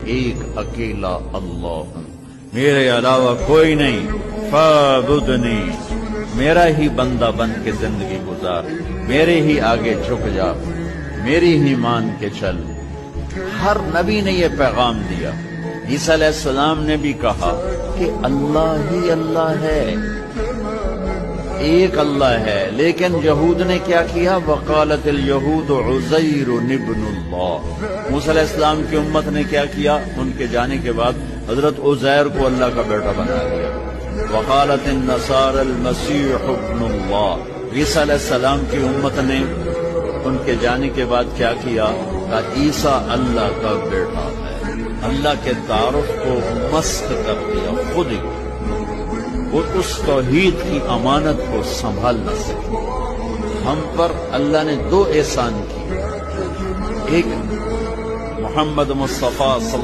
ایک اکیلا اللہ ہوں، میرے علاوہ کوئی نہیں، فاعبدنی، میرا ہی بندہ بن کے زندگی گزار، میرے ہی آگے جھک جا، میری ہی مان کے چل۔ ہر نبی نے یہ پیغام دیا۔ عیسیٰ علیہ السلام نے بھی کہا کہ اللہ ہی اللہ ہے، ایک اللہ ہے، لیکن یہود نے کیا کیا؟ وقالت الیہود عزیر ابن اللہ۔ موسیٰ علیہ السلام کی امت نے کیا کیا؟ ان کے جانے کے بعد حضرت عزیر کو اللہ کا بیٹا بنا دیا۔ وقالت النصارى المسیح ابن اللہ۔ عیسیٰ علیہ السلام کی امت نے ان کے جانے کے بعد کیا کیا؟ کہ عیسیٰ اللہ کا بیٹا ہے۔ اللہ کے تعارف کو مسخ کر دیا خود ہی، وہ اس توحید کی امانت کو سنبھال نہ سکے۔ ہم پر اللہ نے دو احسان کیے، ایک محمد مصطفیٰ